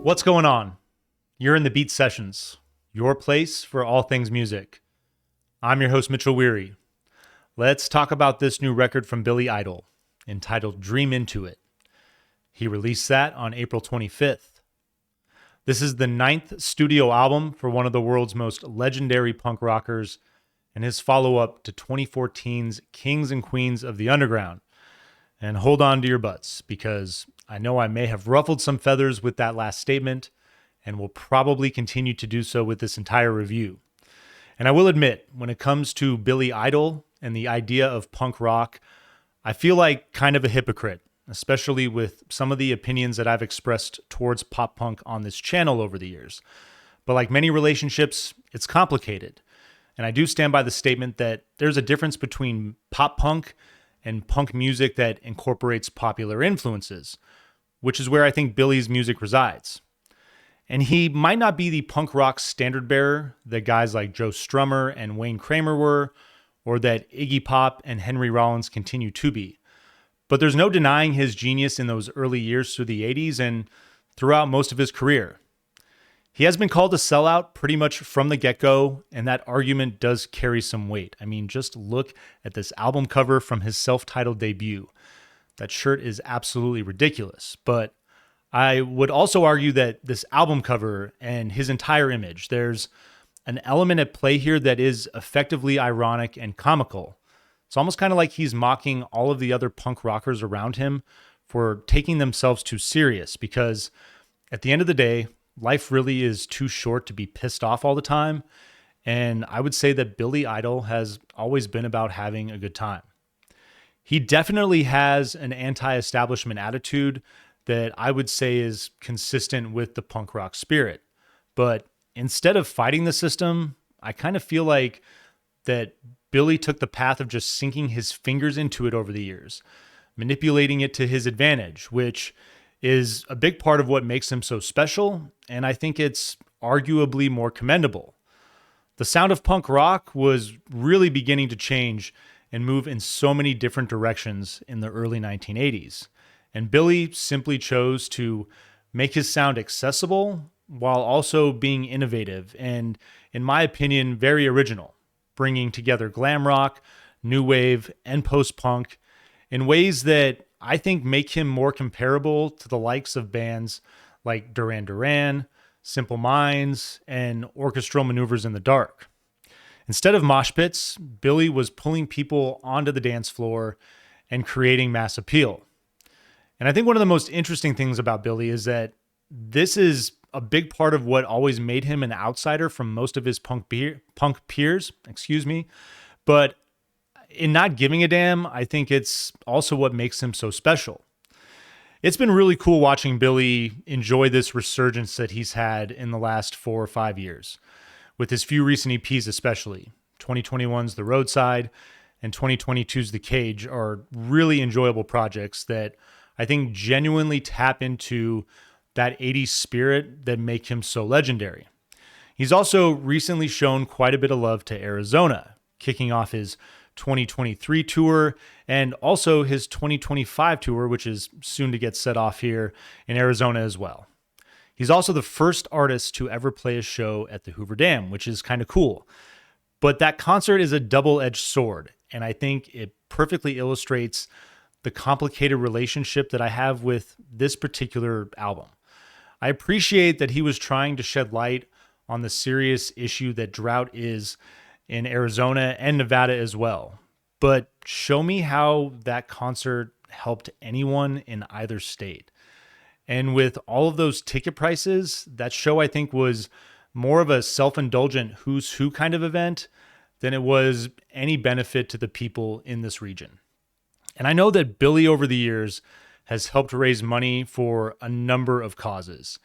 What's going on? You're in the Beat Sessions, your place for all things music. I'm your host, Mitchell Weary. Let's talk about this new record from Billy Idol, entitled Dream Into It. He released that on April 25th. This is the 9th studio album for one of the world's most legendary punk rockers and his follow-up to 2014's Kings and Queens of the Underground. And hold on to your butts, because I know I may have ruffled some feathers with that last statement, and will probably continue to do so with this entire review. And I will admit, when it comes to Billy Idol and the idea of punk rock, I feel like kind of a hypocrite, especially with some of the opinions that I've expressed towards pop punk on this channel over the years. But like many relationships, it's complicated. And I do stand by the statement that there's a difference between pop punk and punk music that incorporates popular influences, which is where I think Billy's music resides. And he might not be the punk rock standard bearer that guys like Joe Strummer and Wayne Kramer were, or that Iggy Pop and Henry Rollins continue to be. But there's no denying his genius in those early years through the 80s and throughout most of his career. He has been called a sellout pretty much from the get-go, and that argument does carry some weight. I mean, just look at this album cover from his self-titled debut. That shirt is absolutely ridiculous, but I would also argue that this album cover and his entire image, there's an element at play here that is effectively ironic and comical. It's almost kind of like he's mocking all of the other punk rockers around him for taking themselves too serious, because at the end of the day, life really is too short to be pissed off all the time. And I would say that Billy Idol has always been about having a good time. He definitely has an anti-establishment attitude that I would say is consistent with the punk rock spirit. But instead of fighting the system, I kind of feel like that Billy took the path of just sinking his fingers into it over the years, manipulating it to his advantage, which is a big part of what makes him so special, and I think it's arguably more commendable. The sound of punk rock was really beginning to change and move in so many different directions in the early 1980s, and Billy simply chose to make his sound accessible while also being innovative and, in my opinion, very original, bringing together glam rock, new wave, and post-punk in ways that I think make him more comparable to the likes of bands like Duran Duran, Simple Minds, and Orchestral Maneuvers in the Dark. Instead of mosh pits, Billy was pulling people onto the dance floor and creating mass appeal. And I think one of the most interesting things about Billy is that this is a big part of what always made him an outsider from most of his punk peers, but in not giving a damn, I think it's also what makes him so special. It's been really cool watching Billy enjoy this resurgence that he's had in the last 4 or 5 years, with his few recent EPs especially. 2021's The Roadside and 2022's The Cage are really enjoyable projects that I think genuinely tap into that 80s spirit that make him so legendary. He's also recently shown quite a bit of love to Arizona, kicking off his 2023 tour and also his 2025 tour, which is soon to get set off here in Arizona as well. He's also the first artist to ever play a show at the Hoover Dam, which is kind of cool. But that concert is a double-edged sword, and I think it perfectly illustrates the complicated relationship that I have with this particular album. I appreciate that he was trying to shed light on the serious issue that drought is in Arizona and Nevada as well. But show me how that concert helped anyone in either state. And with all of those ticket prices, that show I think was more of a self-indulgent who's who kind of event than it was any benefit to the people in this region. And I know that Billy over the years has helped raise money for a number of causes,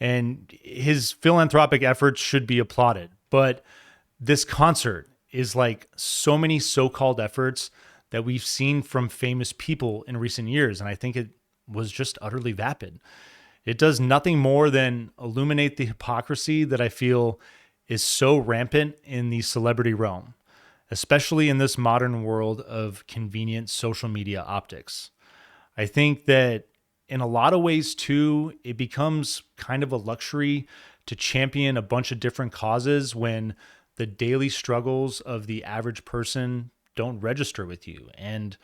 and his philanthropic efforts should be applauded. But this concert is like so many so-called efforts that we've seen from famous people in recent years, and I think it was just utterly vapid. It does nothing more than illuminate the hypocrisy that I feel is so rampant in the celebrity realm, especially in this modern world of convenient social media optics. I think that in a lot of ways too, it becomes kind of a luxury to champion a bunch of different causes when the daily struggles of the average person don't register with you. And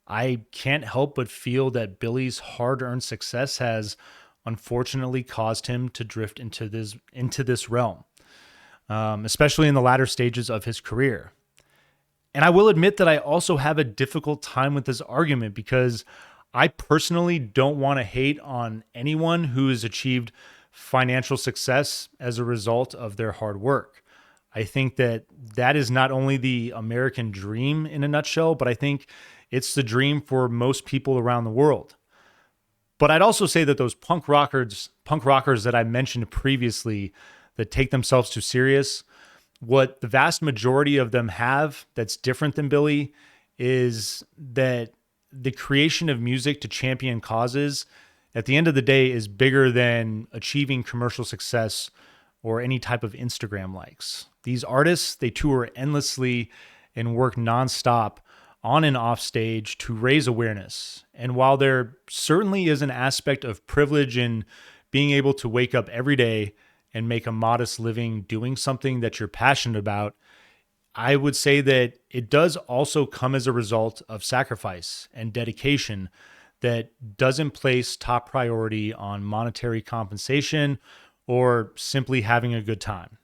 I can't help but feel that Billy's hard-earned success has unfortunately caused him to drift into this realm, especially in the latter stages of his career. And I will admit that I also have a difficult time with this argument because I personally don't want to hate on anyone who has achieved financial success as a result of their hard work. I think that that is not only the American dream in a nutshell, but I think it's the dream for most people around the world. But I'd also say that those punk rockers that I mentioned previously that take themselves too serious, what the vast majority of them have that's different than Billy is that the creation of music to champion causes at the end of the day is bigger than achieving commercial success or any type of Instagram likes. These artists, they tour endlessly and work nonstop on and off stage to raise awareness. And while there certainly is an aspect of privilege in being able to wake up every day and make a modest living doing something that you're passionate about, I would say that it does also come as a result of sacrifice and dedication that doesn't place top priority on monetary compensation or simply having a good time.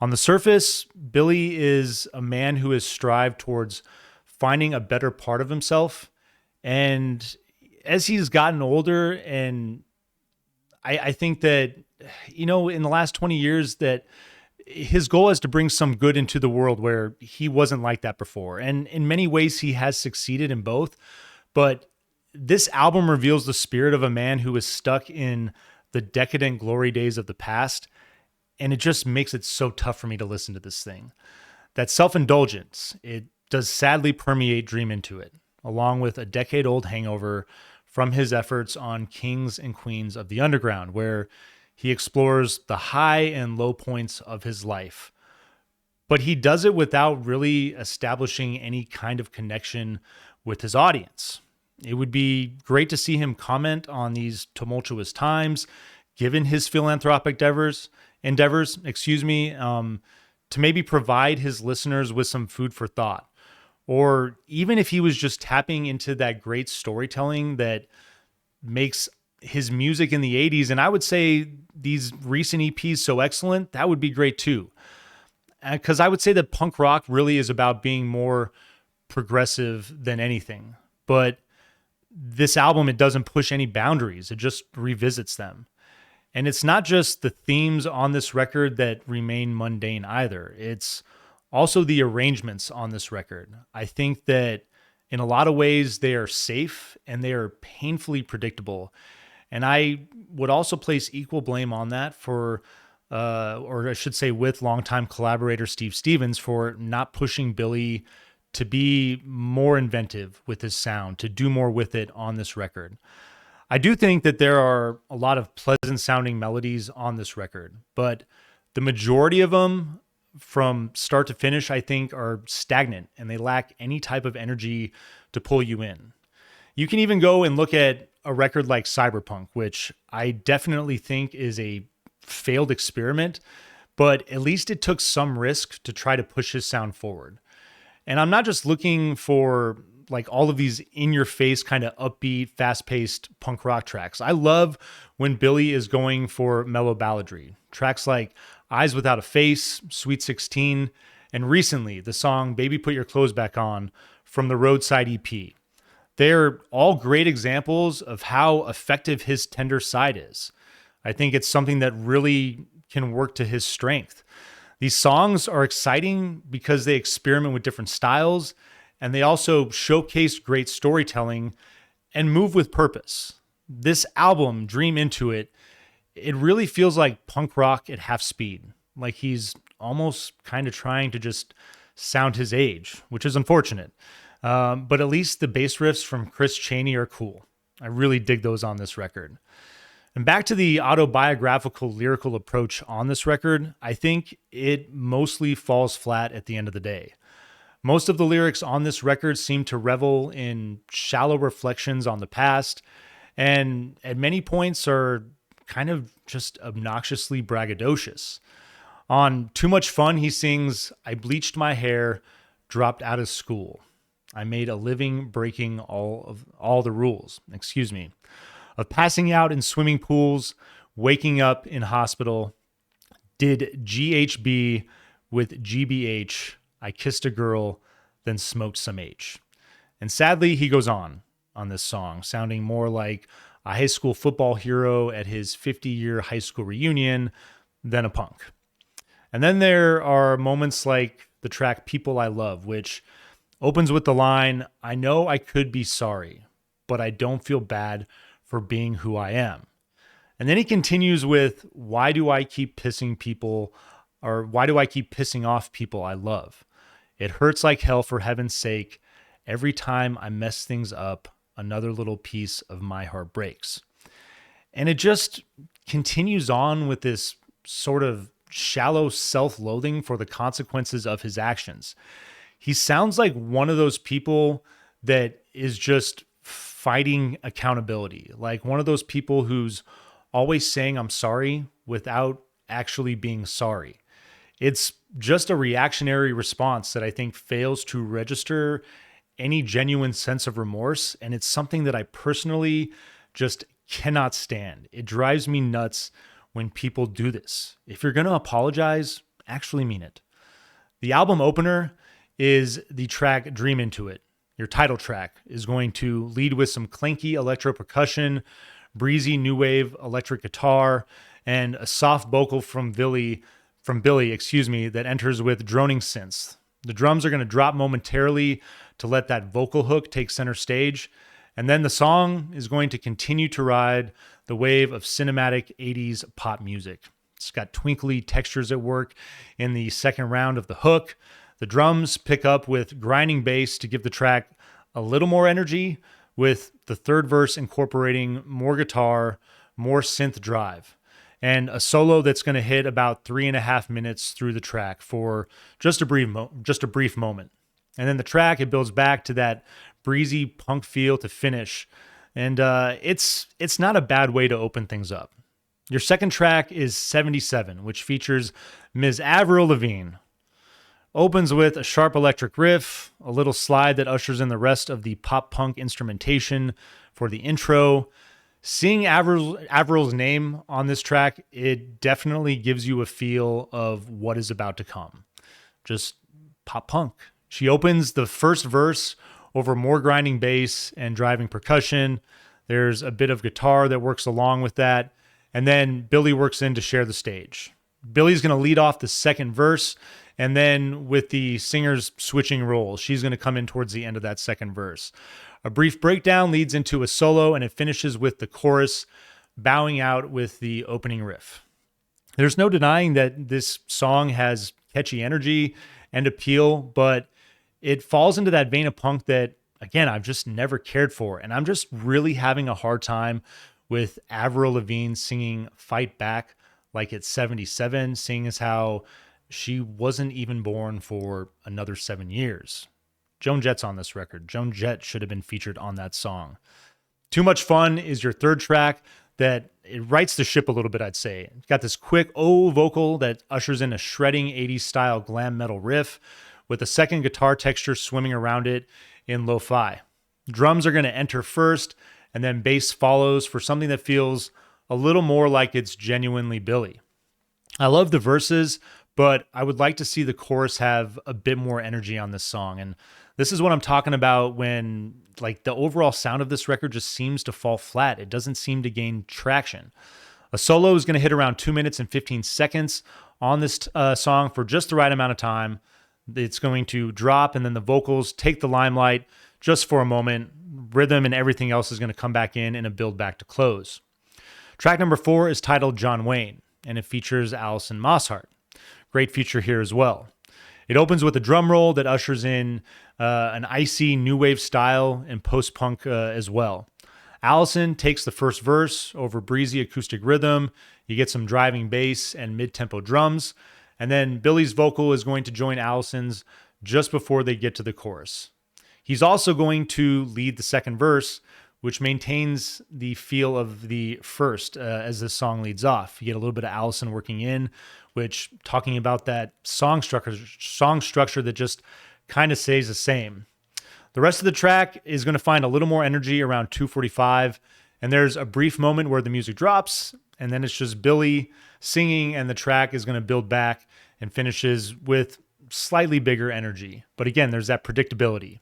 On the surface, Billy is a man who has strived towards finding a better part of himself. And as he's gotten older, and I think that, in the last 20 years, that his goal is to bring some good into the world where he wasn't like that before. And in many ways, he has succeeded in both. But this album reveals the spirit of a man who is stuck in the decadent glory days of the past. And it just makes it so tough for me to listen to this thing. That self-indulgence, it does sadly permeate Dream into it, along with a decade-old hangover from his efforts on Kings and Queens of the Underground, where he explores the high and low points of his life. But he does it without really establishing any kind of connection with his audience. It would be great to see him comment on these tumultuous times, given his philanthropic endeavors, to maybe provide his listeners with some food for thought. Or even if he was just tapping into that great storytelling that makes his music in the 80s, and I would say these recent EPs so excellent, that would be great too. Because I would say that punk rock really is about being more progressive than anything. But this album, it doesn't push any boundaries. It just revisits them. And it's not just the themes on this record that remain mundane either. It's also the arrangements on this record. I think that in a lot of ways, they are safe and they are painfully predictable. And I would also place equal blame on that for, or I should say with longtime collaborator Steve Stevens for not pushing Billy to be more inventive with his sound, to do more with it on this record. I do think that there are a lot of pleasant sounding melodies on this record, but the majority of them from start to finish, I think, are stagnant and they lack any type of energy to pull you in. You can even go and look at a record like Cyberpunk, which I definitely think is a failed experiment, but at least it took some risk to try to push his sound forward. And I'm not just looking for like all of these in-your-face kind of upbeat, fast-paced punk rock tracks. I love when Billy is going for mellow balladry. Tracks like Eyes Without a Face, Sweet 16, and recently the song Baby Put Your Clothes Back On from the Roadside EP. They're all great examples of how effective his tender side is. I think it's something that really can work to his strength. These songs are exciting because they experiment with different styles, and they also showcase great storytelling and move with purpose. This album, Dream Into It, it really feels like punk rock at half speed, like he's almost kind of trying to just sound his age, which is unfortunate. But at least the bass riffs from Chris Chaney are cool. I really dig those on this record. And back to the autobiographical lyrical approach on this record, I think it mostly falls flat at the end of the day. Most of the lyrics on this record seem to revel in shallow reflections on the past and at many points are kind of just obnoxiously braggadocious. On Too Much Fun, he sings, I bleached my hair, dropped out of school. I made a living breaking all the rules, of passing out in swimming pools, waking up in hospital, did GHB with GBH. I kissed a girl, then smoked some H. And sadly, he goes on this song, sounding more like a high school football hero at his 50-year high school reunion than a punk. And then there are moments like the track People I Love, which opens with the line, I know I could be sorry, but I don't feel bad for being who I am. And then he continues with, why do I keep pissing off people I love? It hurts like hell, for heaven's sake. Every time I mess things up, another little piece of my heart breaks. And it just continues on with this sort of shallow self-loathing for the consequences of his actions. He sounds like one of those people that is just fighting accountability, like one of those people who's always saying I'm sorry without actually being sorry. It's just a reactionary response that I think fails to register any genuine sense of remorse, and it's something that I personally just cannot stand. It drives me nuts when people do this. If you're going to apologize, actually mean it. The album opener is the track Dream Into It. Your title track is going to lead with some clanky electro percussion, breezy new wave electric guitar, and a soft vocal from Billy, that enters with droning synths. The drums are going to drop momentarily to let that vocal hook take center stage, and then the song is going to continue to ride the wave of cinematic 80s pop music. It's got twinkly textures at work in the second round of the hook. The drums pick up with grinding bass to give the track a little more energy, with the third verse incorporating more guitar, more synth drive, and a solo that's going to hit about 3.5 minutes through the track for just a brief moment. And then the track, it builds back to that breezy punk feel to finish. And it's not a bad way to open things up. Your second track is 77, which features Ms. Avril Lavigne. Opens with a sharp electric riff, a little slide that ushers in the rest of the pop-punk instrumentation for the intro. Seeing Avril's name on this track, it definitely gives you a feel of what is about to come. Just pop-punk. She opens the first verse over more grinding bass and driving percussion. There's a bit of guitar that works along with that. And then Billy works in to share the stage. Billy's going to lead off the second verse, and then with the singers switching roles, she's going to come in towards the end of that second verse. A brief breakdown leads into a solo, and it finishes with the chorus bowing out with the opening riff. There's no denying that this song has catchy energy and appeal, but it falls into that vein of punk that, again, I've just never cared for. And I'm just really having a hard time with Avril Lavigne singing Fight Back like it's 77, seeing as how she wasn't even born for another 7 years. Joan Jett's on this record. Joan Jett should have been featured on that song. Too Much Fun is your third track that it rights the ship a little bit, I'd say. It's got this quick vocal that ushers in a shredding 80s style glam metal riff with a second guitar texture swimming around it in lo-fi. Drums are going to enter first, and then bass follows for something that feels a little more like it's genuinely Billy. I love the verses, but I would like to see the chorus have a bit more energy on this song. And this is what I'm talking about when like the overall sound of this record just seems to fall flat. It doesn't seem to gain traction. A solo is going to hit around 2 minutes and 15 seconds on this song for just the right amount of time. It's going to drop, and then the vocals take the limelight just for a moment. Rhythm and everything else is going to come back in a build back to close. Track number 4 is titled John Wayne, and it features Alison Mosshart. Great feature here as well. It opens with a drum roll that ushers in an icy new wave style and post-punk as well. Allison takes the first verse over breezy acoustic rhythm. You get some driving bass and mid-tempo drums. And then Billy's vocal is going to join Allison's just before they get to the chorus. He's also going to lead the second verse which maintains the feel of the first as this song leads off. You get a little bit of Allison working in, which talking about that song structure that just kind of stays the same. The rest of the track is going to find a little more energy around 2:45, and there's a brief moment where the music drops, and then it's just Billy singing, and the track is going to build back and finishes with slightly bigger energy. But again, there's that predictability.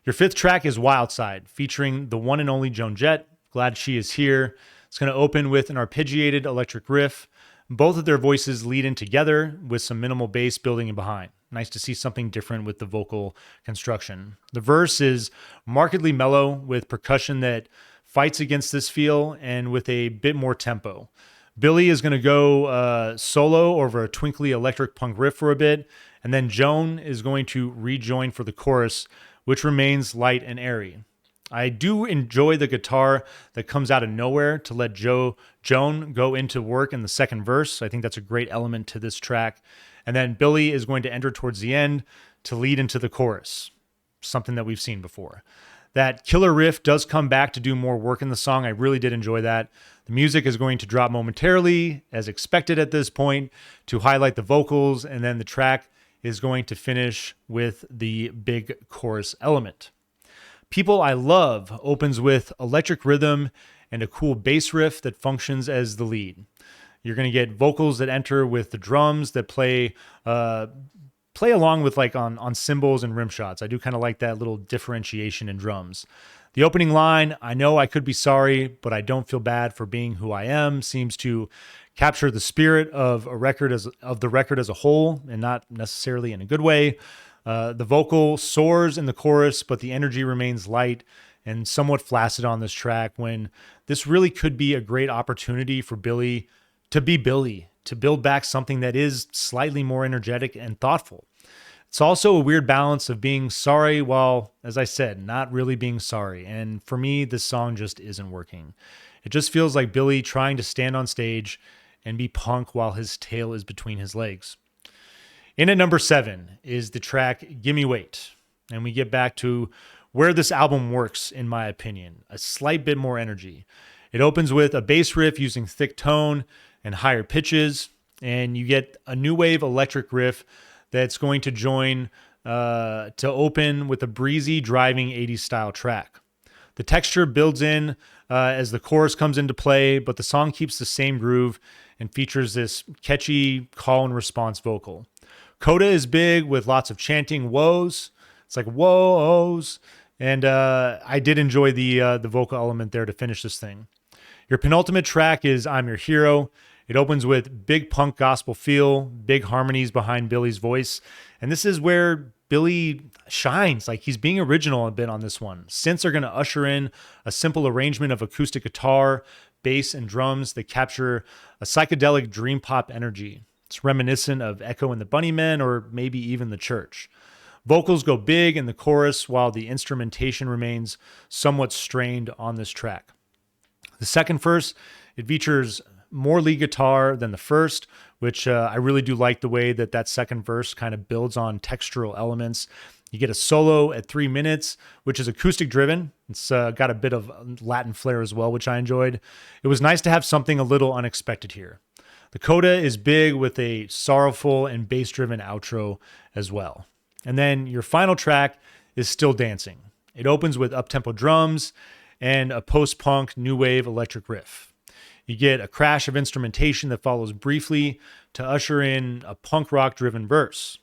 Your fifth track is Wild Side, featuring the one and only Joan Jett. Glad she is here. It's going to open with an arpeggiated electric riff. Both of their voices lead in together with some minimal bass building in behind. Nice to see something different with the vocal construction. The verse is markedly mellow with percussion that fights against this feel and with a bit more tempo. Billy is going to go solo over a twinkly electric punk riff for a bit, and then Joan is going to rejoin for the chorus, which remains light and airy. I do enjoy the guitar that comes out of nowhere to let Joan go into work in the second verse. I think that's a great element to this track. And then Billy is going to enter towards the end to lead into the chorus, something that we've seen before. That killer riff does come back to do more work in the song. I really did enjoy that. The music is going to drop momentarily, as expected at this point, to highlight the vocals, and then the track is going to finish with the big chorus element. People I Love opens with electric rhythm and a cool bass riff that functions as the lead. You're going to get vocals that enter with the drums that play along with like on cymbals and rim shots. I do kind of like that little differentiation in drums. The opening line, I know I could be sorry, but I don't feel bad for being who I am, seems to capture the spirit of the record as a whole, and not necessarily in a good way. The vocal soars in the chorus, but the energy remains light and somewhat flaccid on this track, when this really could be a great opportunity for Billy, to build back something that is slightly more energetic and thoughtful. It's also a weird balance of being sorry while, as I said, not really being sorry. And for me, this song just isn't working. It just feels like Billy trying to stand on stage and be punk while his tail is between his legs. In at number 7 is the track Gimme Weight. And we get back to where this album works, in my opinion, a slight bit more energy. It opens with a bass riff using thick tone and higher pitches, and you get a new wave electric riff that's going to join to open with a breezy, driving 80s style track. The texture builds in as the chorus comes into play, but the song keeps the same groove and features this catchy call and response vocal. Coda is big with lots of chanting woes. It's like woes. And I did enjoy the vocal element there to finish this thing. Your penultimate track is I'm Your Hero. It opens with big punk gospel feel, big harmonies behind Billy's voice. And this is where Billy shines. Like, he's being original a bit on this one. Synths are going to usher in a simple arrangement of acoustic guitar, bass, and drums that capture a psychedelic dream pop energy. It's reminiscent of Echo and the Bunnymen, or maybe even The Church. Vocals go big in the chorus while the instrumentation remains somewhat strained on this track. The second verse, it features more lead guitar than the first, which I really do like the way that second verse kind of builds on textural elements. You get a solo at 3 minutes, which is acoustic driven. It's got a bit of Latin flair as well, which I enjoyed. It was nice to have something a little unexpected here. The coda is big with a sorrowful and bass driven outro as well. And then your final track is Still Dancing. It opens with up-tempo drums and a post-punk new wave electric riff. You get a crash of instrumentation that follows briefly to usher in a punk rock driven verse.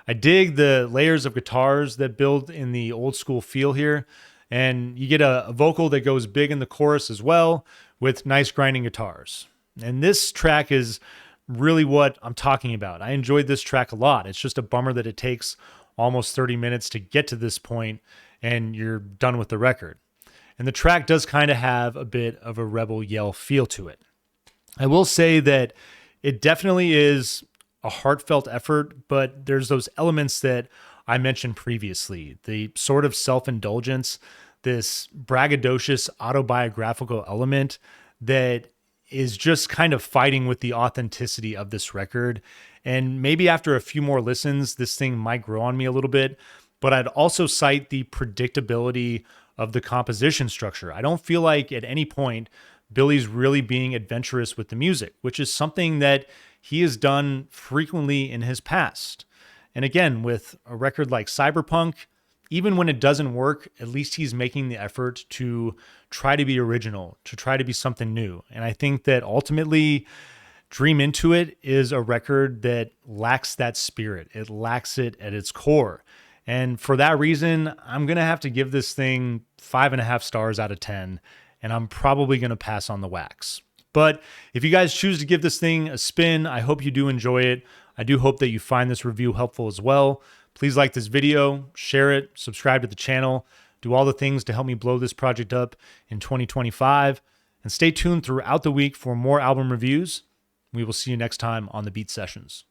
I dig the layers of guitars that build in the old school feel here, and you get a vocal that goes big in the chorus as well with nice grinding guitars. And this track is really what I'm talking about. I enjoyed this track a lot. It's just a bummer that it takes almost 30 minutes to get to this point and you're done with the record. And the track does kind of have a bit of a Rebel Yell feel to it. I will say that it definitely is a heartfelt effort, but there's those elements that I mentioned previously, the sort of self-indulgence, this braggadocious autobiographical element that is just kind of fighting with the authenticity of this record. And maybe after a few more listens, this thing might grow on me a little bit, but I'd also cite the predictability of the composition structure. I don't feel like at any point Billy's really being adventurous with the music, which is something that he has done frequently in his past. And again, with a record like Cyberpunk, even when it doesn't work, at least he's making the effort to try to be original, to try to be something new. And I think that ultimately, Dream Into It is a record that lacks that spirit. It lacks it at its core. And for that reason, I'm going to have to give this thing 5.5 stars out of 10. And I'm probably going to pass on the wax. But if you guys choose to give this thing a spin, I hope you do enjoy it. I do hope that you find this review helpful as well. Please like this video, share it, subscribe to the channel, do all the things to help me blow this project up in 2025, and stay tuned throughout the week for more album reviews. We will see you next time on the Beat Sessions.